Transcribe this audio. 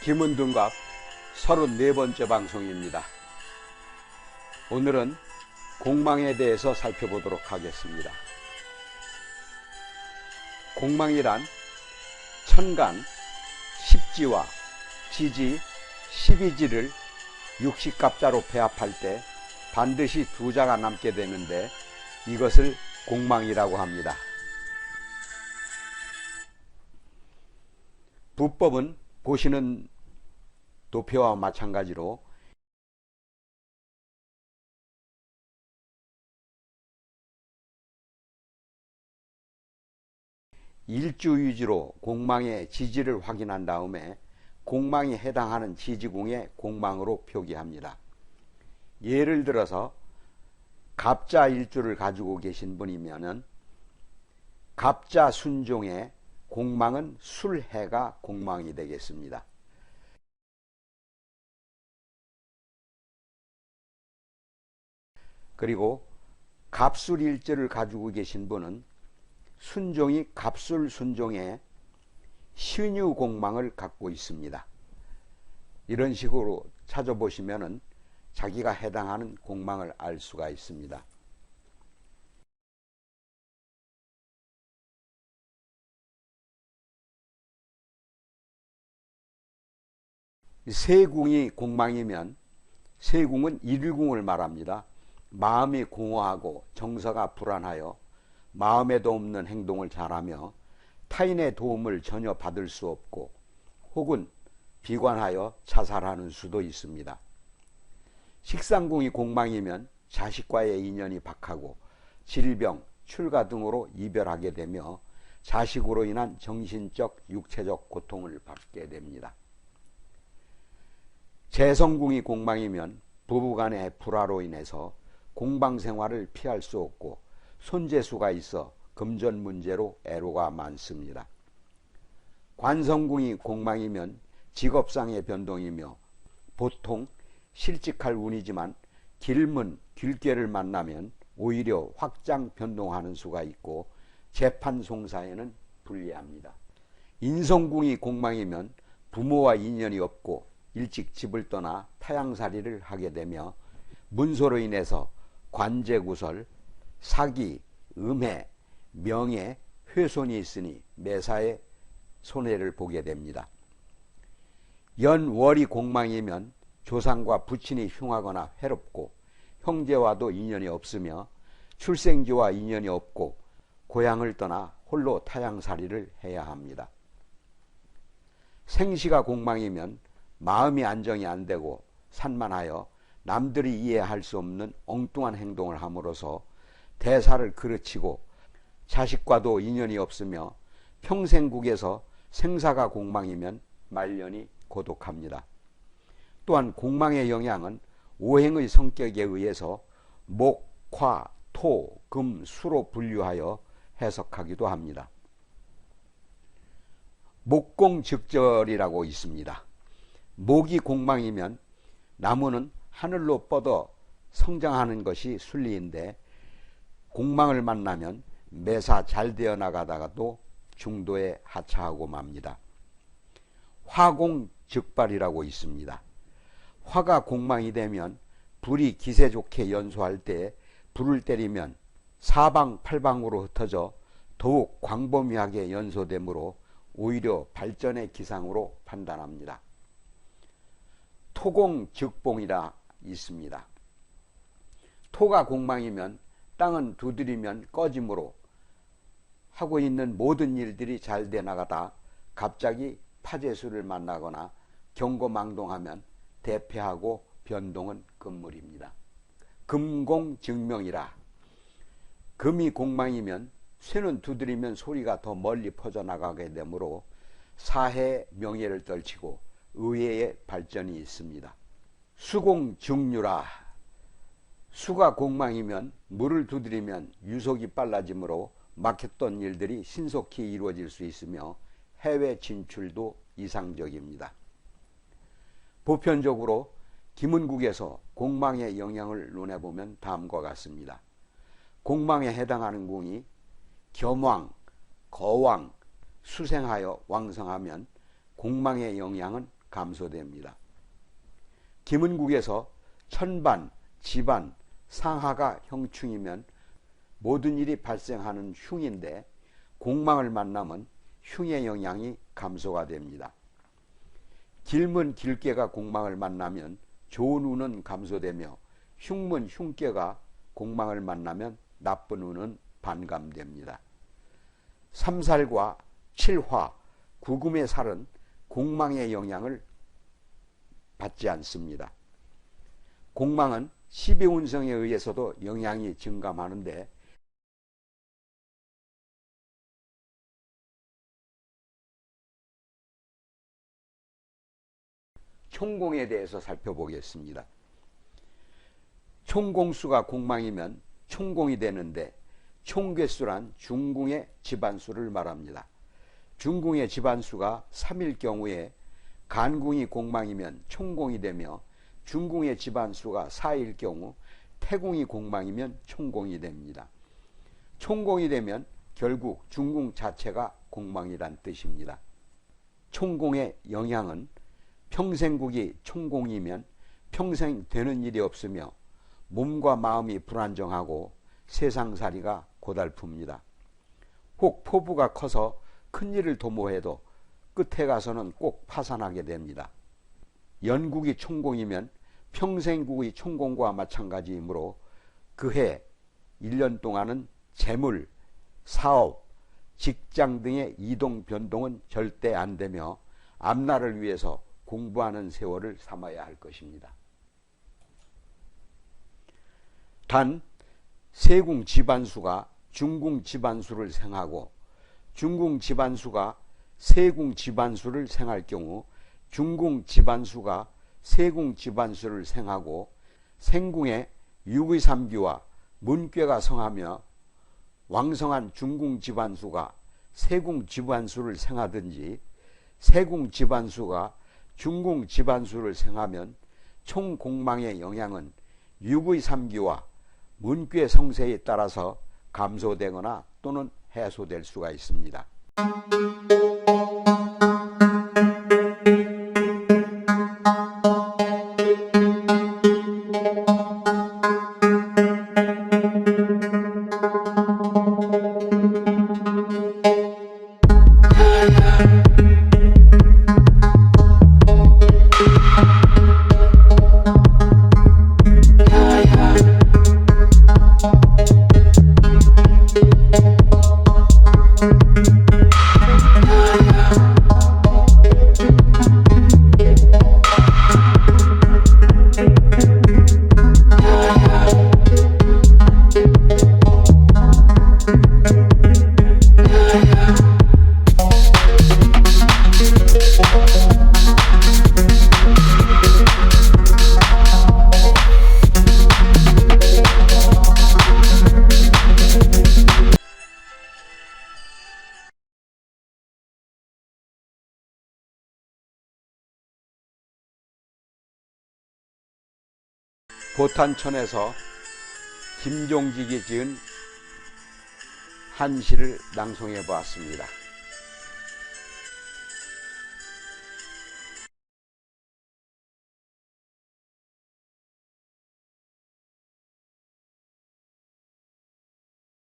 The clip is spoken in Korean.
김은등갑 34번째 방송입니다. 오늘은 공망에 대해서 살펴보도록 하겠습니다. 공망이란 천간, 십지와 지지, 십이지를 육식갑자로 배합할 때 반드시 두 자가 남게 되는데 이것을 공망이라고 합니다. 부법은 보시는 도표와 마찬가지로 일주위주로 공망의 지지를 확인한 다음에 공망이 해당하는 지지궁의 공망으로 표기합니다. 예를 들어서 갑자 일주를 가지고 계신 분이면은 갑자 순종의 공망은 술해가 공망이 되겠습니다. 그리고 갑술 일주를 가지고 계신 분은 순종이 갑술 순종의 신유 공망을 갖고 있습니다. 이런 식으로 찾아보시면은 자기가 해당하는 공망을 알 수가 있습니다. 세궁이 공망이면 세궁은 일궁을 말합니다. 마음이 공허하고 정서가 불안하여 마음에도 없는 행동을 잘하며 타인의 도움을 전혀 받을 수 없고 혹은 비관하여 자살하는 수도 있습니다. 식상궁이 공망이면 자식과의 인연이 박하고 질병, 출가 등으로 이별하게 되며 자식으로 인한 정신적, 육체적 고통을 받게 됩니다. 재성궁이 공망이면 부부간의 불화로 인해서 공방생활을 피할 수 없고 손재수가 있어 금전 문제로 애로가 많습니다. 관성궁이 공망이면 직업상의 변동이며 보통 실직할 운이지만 길문, 길괴를 만나면 오히려 확장 변동하는 수가 있고 재판 송사에는 불리합니다. 인성궁이 공망이면 부모와 인연이 없고 일찍 집을 떠나 타향살이를 하게 되며 문서로 인해서 관제구설, 사기, 음해, 명예, 훼손이 있으니 매사에 손해를 보게 됩니다. 연월이 공망이면 조상과 부친이 흉하거나 해롭고 형제와도 인연이 없으며 출생지와 인연이 없고 고향을 떠나 홀로 타향살이를 해야 합니다. 생시가 공망이면 마음이 안정이 안 되고 산만하여 남들이 이해할 수 없는 엉뚱한 행동을 함으로써 대사를 그르치고 자식과도 인연이 없으며 평생국에서 생사가 공망이면 말년이 고독합니다. 또한 공망의 영향은 오행의 성격에 의해서 목, 화, 토, 금, 수로 분류하여 해석하기도 합니다. 목공즉절이라고 있습니다. 목이 공망이면 나무는 하늘로 뻗어 성장하는 것이 순리인데 공망을 만나면 매사 잘 되어 나가다가도 중도에 하차하고 맙니다. 화공즉발이라고 있습니다. 화가 공망이 되면 불이 기세 좋게 연소할 때 불을 때리면 사방팔방으로 흩어져 더욱 광범위하게 연소되므로 오히려 발전의 기상으로 판단합니다. 토공즉봉이라 있습니다. 토가 공망이면 땅은 두드리면 꺼지므로 하고 있는 모든 일들이 잘 돼 나가다 갑자기 파재수를 만나거나 경고망동하면 대패하고 변동은 금물입니다. 금공즉명이라 금이 공망이면 쇠는 두드리면 소리가 더 멀리 퍼져나가게 되므로 사해 명예를 떨치고 의회의 발전이 있습니다. 수공즉류라 수가 공망이면 물을 두드리면 유속이 빨라지므로 막혔던 일들이 신속히 이루어질 수 있으며 해외 진출도 이상적입니다. 보편적으로 김은국에서 공망의 영향을 논해보면 다음과 같습니다. 공망에 해당하는 궁이 겸왕, 거왕, 수생하여 왕성하면 공망의 영향은 감소됩니다. 김은국에서 천반, 지반, 상하가 형충이면 모든 일이 발생하는 흉인데 공망을 만나면 흉의 영향이 감소가 됩니다. 길문 길깨가 공망을 만나면 좋은 운은 감소되며 흉문 흉깨가 공망을 만나면 나쁜 운은 반감됩니다. 삼살과 칠화, 구금의 살은 공망의 영향을 받지 않습니다. 공망은 12운성에 의해서도 영향이 증감하는데 총공에 대해서 살펴보겠습니다. 총공수가 공망이면 총공이 되는데 총괴수란 중궁의 집안수를 말합니다. 중궁의 집안수가 3일 경우에 간궁이 공망이면 총공이 되며 중궁의 집안수가 4일 경우 태궁이 공망이면 총공이 됩니다. 총공이 되면 결국 중궁 자체가 공망이란 뜻입니다. 총공의 영향은 평생국이 총공이면 평생 되는 일이 없으며 몸과 마음이 불안정하고 세상살이가 고달픕니다. 혹 포부가 커서 큰일을 도모해도 끝에 가서는 꼭 파산하게 됩니다. 연국이 총공이면 평생국의 총공과 마찬가지이므로 그해 1년 동안은 재물, 사업, 직장 등의 이동 변동은 절대 안 되며 앞날을 위해서 공부하는 세월을 삼아야 할 것입니다. 단 세궁 집안수가 중궁 집안수를 생하고 중궁 집안수가 세궁 집안수를 생할 경우 중궁 집안수가 세궁 집안수를 생하고 생궁에 육의삼귀와 문괴가 성하며 왕성한 중궁 집안수가 세궁 집안수를 생하든지 세궁 집안수가 중궁 집안수를 생하면 총공망의 영향은 육의삼귀와 문괴 성세에 따라서 감소되거나 또는 해소될 수가 있습니다. 보탄천에서 김종직이 지은 한시를 낭송해 보았습니다.